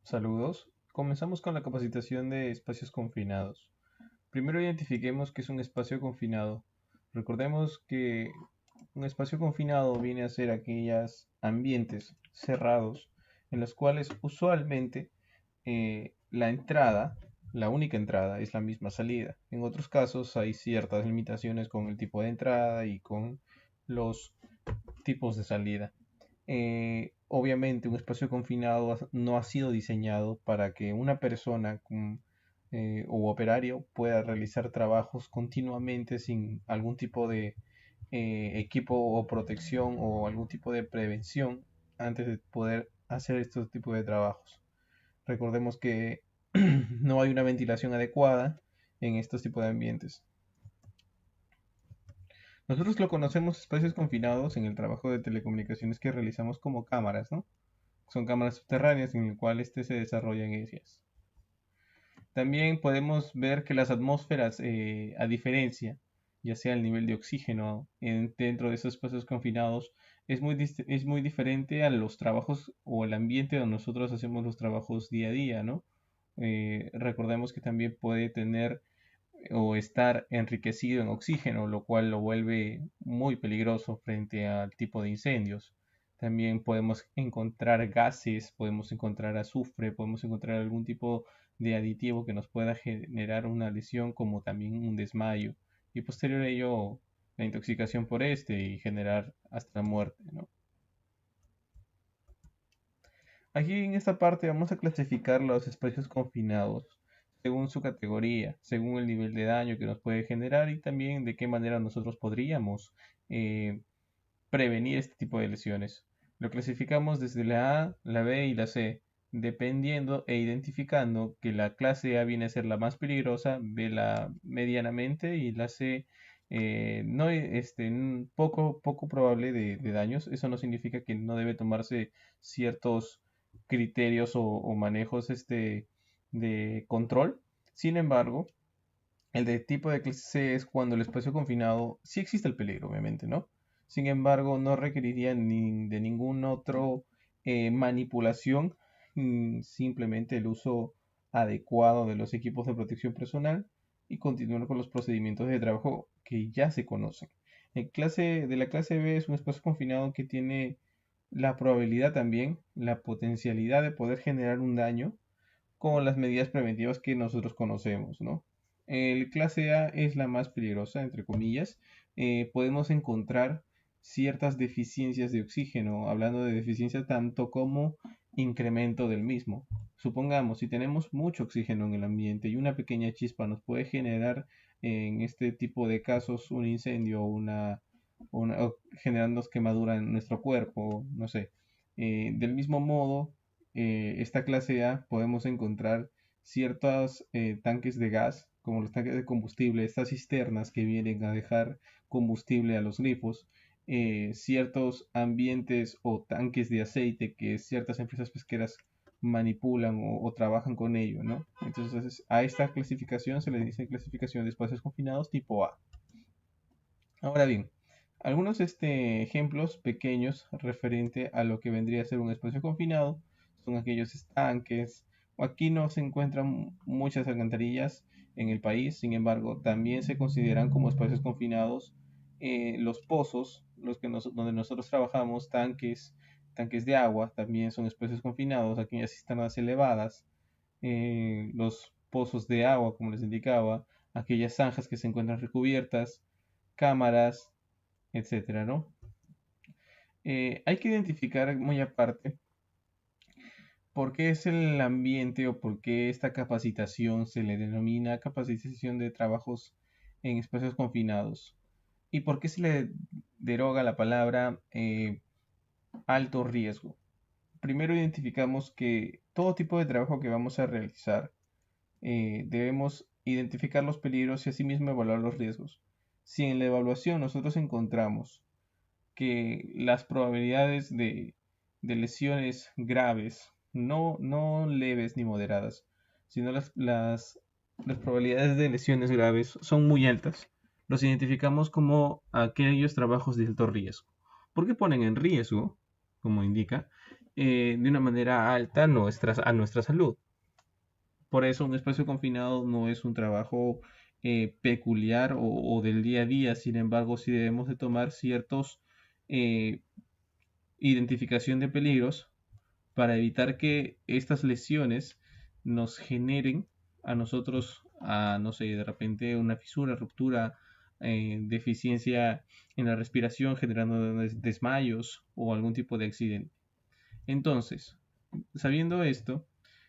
Saludos. Comenzamos con la capacitación de espacios confinados. Primero identifiquemos qué es un espacio confinado. Recordemos que un espacio confinado viene a ser aquellos ambientes cerrados en los cuales usualmente la única entrada es la misma salida. En otros casos hay ciertas limitaciones con el tipo de entrada y con los tipos de salida. Obviamente un espacio confinado no ha sido diseñado para que una persona o operario pueda realizar trabajos continuamente sin algún tipo de equipo o protección o algún tipo de prevención antes de poder hacer estos tipos de trabajos. Recordemos que no hay una ventilación adecuada en estos tipos de ambientes. Nosotros lo conocemos espacios confinados en el trabajo de telecomunicaciones que realizamos como cámaras, ¿no? Son cámaras subterráneas en el cual se desarrollan ellas. También podemos ver que las atmósferas, a diferencia, ya sea el nivel de oxígeno dentro de esos espacios confinados, es muy diferente a los trabajos o el ambiente donde nosotros hacemos los trabajos día a día, ¿no? Recordemos que también puede tener o estar enriquecido en oxígeno, lo cual lo vuelve muy peligroso frente al tipo de incendios. También podemos encontrar gases, podemos encontrar azufre, podemos encontrar algún tipo de aditivo que nos pueda generar una lesión como también un desmayo y posterior a ello la intoxicación por este y generar hasta la muerte, ¿no? Aquí en esta parte vamos a clasificar los espacios confinados según su categoría, según el nivel de daño que nos puede generar y también de qué manera nosotros podríamos eh, prevenir este tipo de lesiones. Lo clasificamos desde la A, la B y la C, dependiendo e identificando que la clase A viene a ser la más peligrosa, B la medianamente y la C no, poco probable de daños. Eso no significa que no debe tomarse ciertos criterios o manejos de control. Sin embargo, el de tipo de clase C es cuando el espacio confinado sí existe el peligro, obviamente, ¿no? Sin embargo, no requeriría ni de ningún otro manipulación, simplemente el uso adecuado de los equipos de protección personal y continuar con los procedimientos de trabajo que ya se conocen. De la clase B es un espacio confinado que tiene la probabilidad también, la potencialidad de poder generar un daño con las medidas preventivas que nosotros conocemos, ¿no? El clase A es la más peligrosa, entre comillas. Podemos encontrar ciertas deficiencias de oxígeno, hablando de deficiencia tanto como incremento del mismo. Supongamos, si tenemos mucho oxígeno en el ambiente y una pequeña chispa nos puede generar en este tipo de casos un incendio o generando quemadura en nuestro cuerpo, no sé. Del mismo modo, esta clase A podemos encontrar ciertos tanques de gas, como los tanques de combustible, estas cisternas que vienen a dejar combustible a los grifos, ciertos ambientes o tanques de aceite que ciertas empresas pesqueras manipulan o trabajan con ello, ¿no? Entonces a esta clasificación se le dice clasificación de espacios confinados tipo A. Ahora bien, algunos ejemplos pequeños referente a lo que vendría a ser un espacio confinado son aquellos estanques. Aquí no se encuentran muchas alcantarillas en el país, sin embargo, también se consideran como espacios confinados los pozos, donde nosotros trabajamos, tanques de agua, también son espacios confinados, aquellas cisternas elevadas, los pozos de agua, como les indicaba, aquellas zanjas que se encuentran recubiertas, cámaras, etcétera, ¿no? Hay que identificar muy aparte por qué es el ambiente o por qué esta capacitación se le denomina capacitación de trabajos en espacios confinados y por qué se le deroga la palabra alto riesgo. Primero identificamos que todo tipo de trabajo que vamos a realizar debemos identificar los peligros y asimismo evaluar los riesgos. Si en la evaluación nosotros encontramos que las probabilidades de lesiones graves, no leves ni moderadas, sino las probabilidades de lesiones graves son muy altas. Los identificamos como aquellos trabajos de alto riesgo. ¿Por qué ponen en riesgo, como indica? de una manera alta a nuestra salud. Por eso un espacio confinado no es un trabajo peculiar o del día a día. Sin embargo, sí debemos de tomar ciertos eh, identificación de peligros para evitar que estas lesiones nos generen a nosotros, no sé, de repente una fisura, ruptura, deficiencia en la respiración, generando desmayos o algún tipo de accidente. Entonces, sabiendo esto,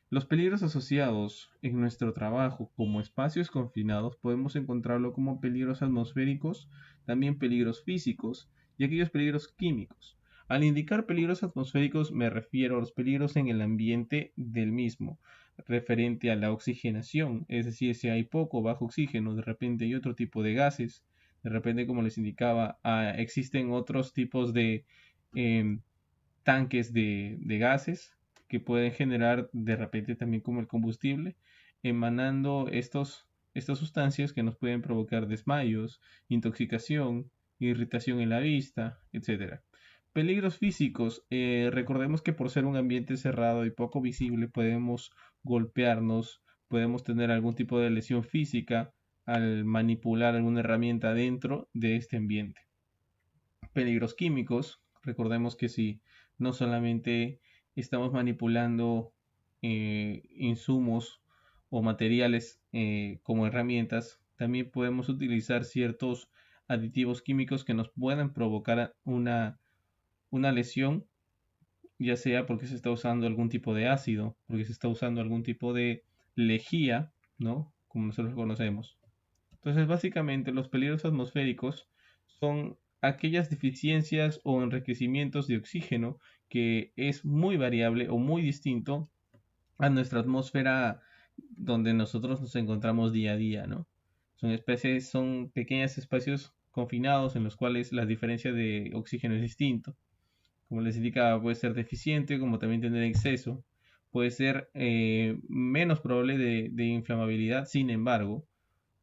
los peligros asociados en nuestro trabajo como espacios confinados podemos encontrarlo como peligros atmosféricos, también peligros físicos y aquellos peligros químicos. Al indicar peligros atmosféricos me refiero a los peligros en el ambiente del mismo, referente a la oxigenación, es decir, si hay poco o bajo oxígeno, de repente hay otro tipo de gases, de repente como les indicaba, existen otros tipos de em, tanques de gases que pueden generar de repente también como el combustible, emanando estas sustancias que nos pueden provocar desmayos, intoxicación, irritación en la vista, etcétera. Peligros físicos. Recordemos que por ser un ambiente cerrado y poco visible podemos golpearnos, podemos tener algún tipo de lesión física al manipular alguna herramienta dentro de este ambiente. Peligros químicos. Recordemos que si no solamente estamos manipulando insumos o materiales como herramientas, también podemos utilizar ciertos aditivos químicos que nos puedan provocar una lesión, ya sea porque se está usando algún tipo de ácido, porque se está usando algún tipo de lejía, ¿no? Como nosotros conocemos. Entonces, básicamente, los peligros atmosféricos son aquellas deficiencias o enriquecimientos de oxígeno que es muy variable o muy distinto a nuestra atmósfera donde nosotros nos encontramos día a día, ¿no? Son pequeños espacios confinados en los cuales la diferencia de oxígeno es distinto. Como les indicaba, puede ser deficiente, como también tener exceso. Puede ser menos probable de inflamabilidad, sin embargo,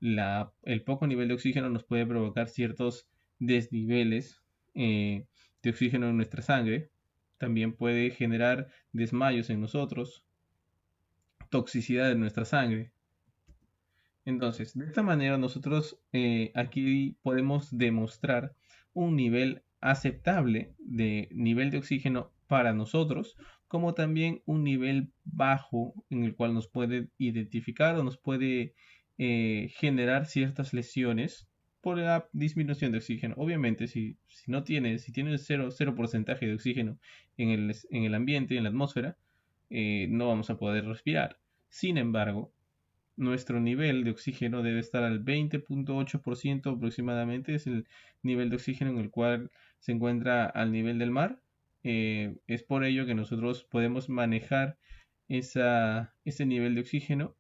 el poco nivel de oxígeno nos puede provocar ciertos desniveles de oxígeno en nuestra sangre. También puede generar desmayos en nosotros, toxicidad en nuestra sangre. Entonces, de esta manera nosotros aquí podemos demostrar un nivel aceptable de nivel de oxígeno para nosotros, como también un nivel bajo en el cual nos puede identificar o nos puede generar ciertas lesiones por la disminución de oxígeno. Obviamente, si tiene cero porcentaje de oxígeno en el ambiente, en la atmósfera, no vamos a poder respirar. Sin embargo, nuestro nivel de oxígeno debe estar al 20.8% aproximadamente, es el nivel de oxígeno en el cual se encuentra al nivel del mar. Es por ello que nosotros podemos manejar ese nivel de oxígeno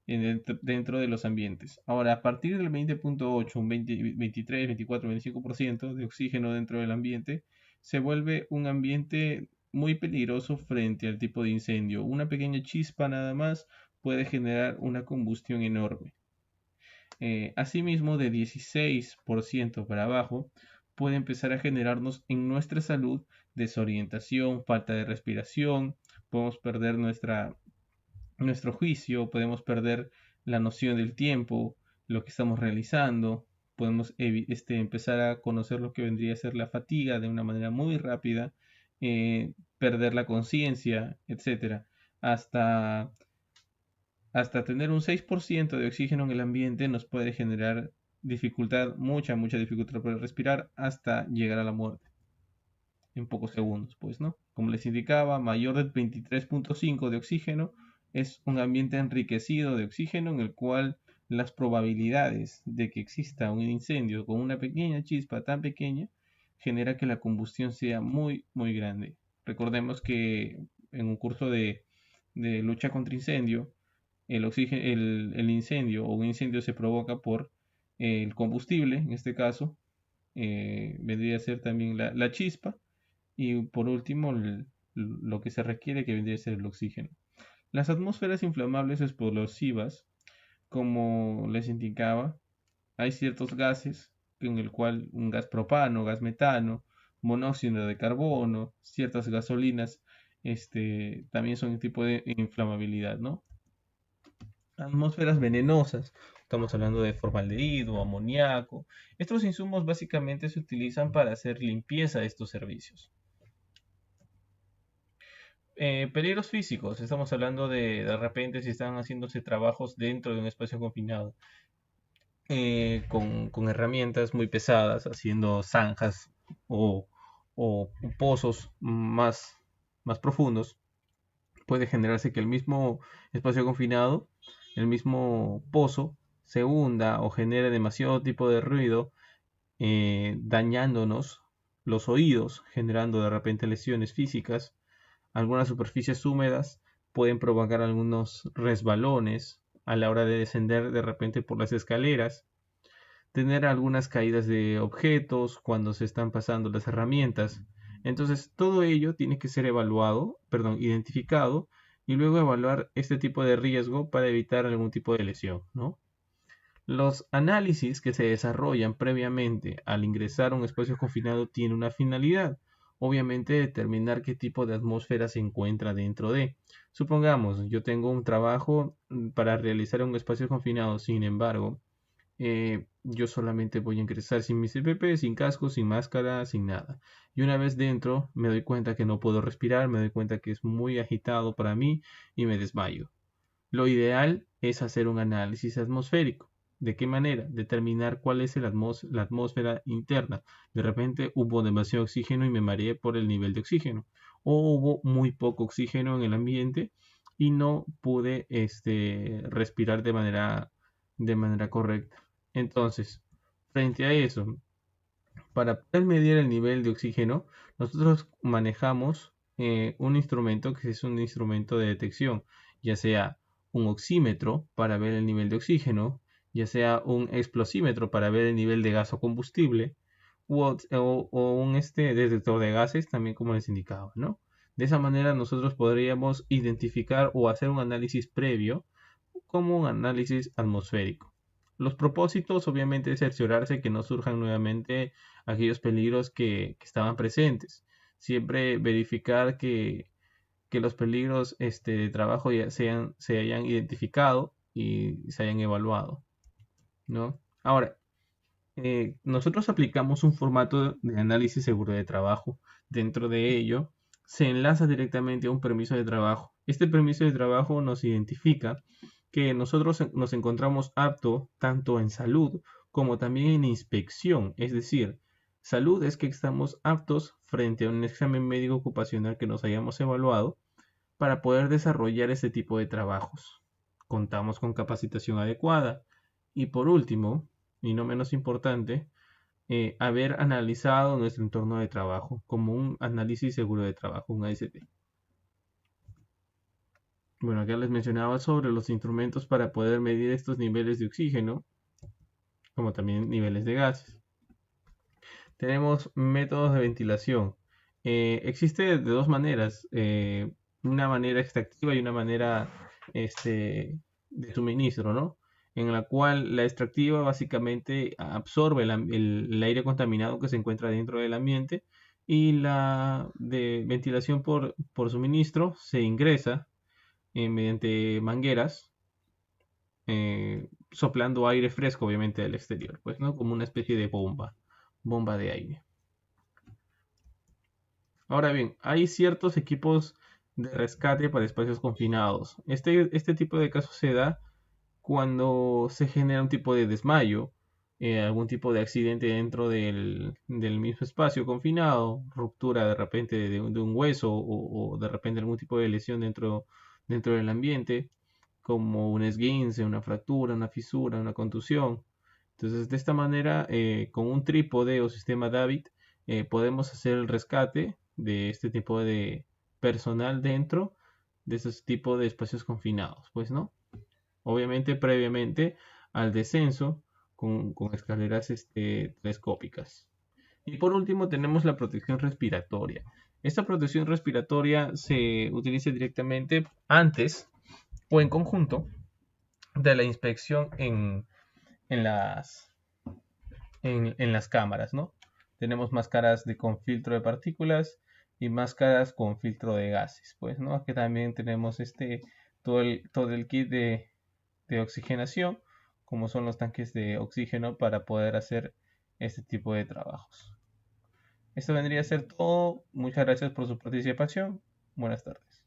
dentro de los ambientes. Ahora, a partir del 20.8, un 20, 23, 24, 25% de oxígeno dentro del ambiente, se vuelve un ambiente muy peligroso frente al tipo de incendio. Una pequeña chispa nada más puede generar una combustión enorme. Asimismo, de 16% para abajo, puede empezar a generarnos en nuestra salud desorientación, falta de respiración, podemos perder nuestro juicio, podemos perder la noción del tiempo, lo que estamos realizando, podemos empezar a conocer lo que vendría a ser la fatiga de una manera muy rápida, perder la conciencia, etcétera, hasta hasta tener un 6% de oxígeno en el ambiente nos puede generar dificultad, mucha dificultad para respirar hasta llegar a la muerte en pocos segundos, pues, ¿no? Como les indicaba, mayor de 23.5 de oxígeno es un ambiente enriquecido de oxígeno en el cual las probabilidades de que exista un incendio con una pequeña chispa tan pequeña genera que la combustión sea muy grande. Recordemos que en un curso de lucha contra incendio, el incendio o un incendio se provoca por el combustible, en este caso, vendría a ser también la chispa, y por último lo que se requiere que vendría a ser el oxígeno. Las atmósferas inflamables explosivas, como les indicaba, hay ciertos gases en el cual un gas propano, gas metano, monóxido de carbono, ciertas gasolinas también son un tipo de inflamabilidad, ¿no? Atmósferas venenosas. Estamos hablando de formaldehído, amoníaco. Estos insumos básicamente se utilizan para hacer limpieza de estos servicios. Peligros físicos. Estamos hablando de repente si están haciéndose trabajos dentro de un espacio confinado con herramientas muy pesadas, haciendo zanjas o, o pozos más profundos, puede generarse que el mismo espacio confinado, el mismo pozo, se hunda o genere demasiado tipo de ruido, dañándonos los oídos, generando de repente lesiones físicas. Algunas superficies húmedas pueden provocar algunos resbalones a la hora de descender de repente por las escaleras, tener algunas caídas de objetos cuando se están pasando las herramientas. Entonces, todo ello tiene que ser evaluado, perdón, identificado y luego evaluar este tipo de riesgo para evitar algún tipo de lesión, ¿no? Los análisis que se desarrollan previamente al ingresar a un espacio confinado tienen una finalidad, obviamente determinar qué tipo de atmósfera se encuentra dentro de. Supongamos, yo tengo un trabajo para realizar un espacio confinado, sin embargo, yo solamente voy a ingresar sin mi CPP, sin casco, sin máscara, sin nada. Y una vez dentro, me doy cuenta que no puedo respirar, me doy cuenta que es muy agitado para mí y me desmayo. Lo ideal es hacer un análisis atmosférico. ¿De qué manera? Determinar cuál es la atmósfera interna. De repente hubo demasiado oxígeno y me mareé por el nivel de oxígeno. O hubo muy poco oxígeno en el ambiente y no pude respirar de manera correcta. Entonces, frente a eso, para poder medir el nivel de oxígeno, nosotros manejamos un instrumento que es un instrumento de detección, ya sea un oxímetro para ver el nivel de oxígeno, ya sea un explosímetro para ver el nivel de gas o combustible, o un detector de gases, también como les indicaba, ¿no? De esa manera nosotros podríamos identificar o hacer un análisis previo como un análisis atmosférico. Los propósitos obviamente es cerciorarse que no surjan nuevamente aquellos peligros que estaban presentes. Siempre verificar que los peligros de trabajo ya se hayan identificado y se hayan evaluado, ¿no? Ahora, nosotros aplicamos un formato de análisis seguro de trabajo. Dentro de ello, se enlaza directamente a un permiso de trabajo. Este permiso de trabajo nos identifica que nosotros nos encontramos apto tanto en salud como también en inspección. Es decir, salud es que estamos aptos frente a un examen médico ocupacional que nos hayamos evaluado para poder desarrollar este tipo de trabajos. Contamos con capacitación adecuada. Y por último, y no menos importante, haber analizado nuestro entorno de trabajo como un análisis seguro de trabajo, un AST. Bueno, acá les mencionaba sobre los instrumentos para poder medir estos niveles de oxígeno, como también niveles de gases. Tenemos métodos de ventilación. Existe de dos maneras, una manera extractiva y una manera de suministro, ¿no? En la cual la extractiva básicamente absorbe el aire contaminado que se encuentra dentro del ambiente y la de ventilación por suministro se ingresa mediante mangueras, soplando aire fresco obviamente del exterior, pues, ¿no? Como una especie de bomba de aire. Ahora bien, hay ciertos equipos de rescate para espacios confinados. Este tipo de casos se da cuando se genera un tipo de desmayo, algún tipo de accidente dentro del mismo espacio confinado, ruptura de repente de un hueso o de repente algún tipo de lesión dentro del ambiente, como un esguince, una fractura, una fisura, una contusión. Entonces, de esta manera, con un trípode o sistema David, podemos hacer el rescate de este tipo de personal dentro de esos tipos de espacios confinados, pues, ¿no? Obviamente previamente al descenso con escaleras telescópicas. Y por último tenemos la protección respiratoria. Esta protección respiratoria se utiliza directamente antes o en conjunto de la inspección en las cámaras, ¿no? Tenemos máscaras con filtro de partículas y máscaras con filtro de gases, pues, ¿no? Que también tenemos todo el kit de oxigenación, como son los tanques de oxígeno para poder hacer este tipo de trabajos. Esto vendría a ser todo. Muchas gracias por su participación. Buenas tardes.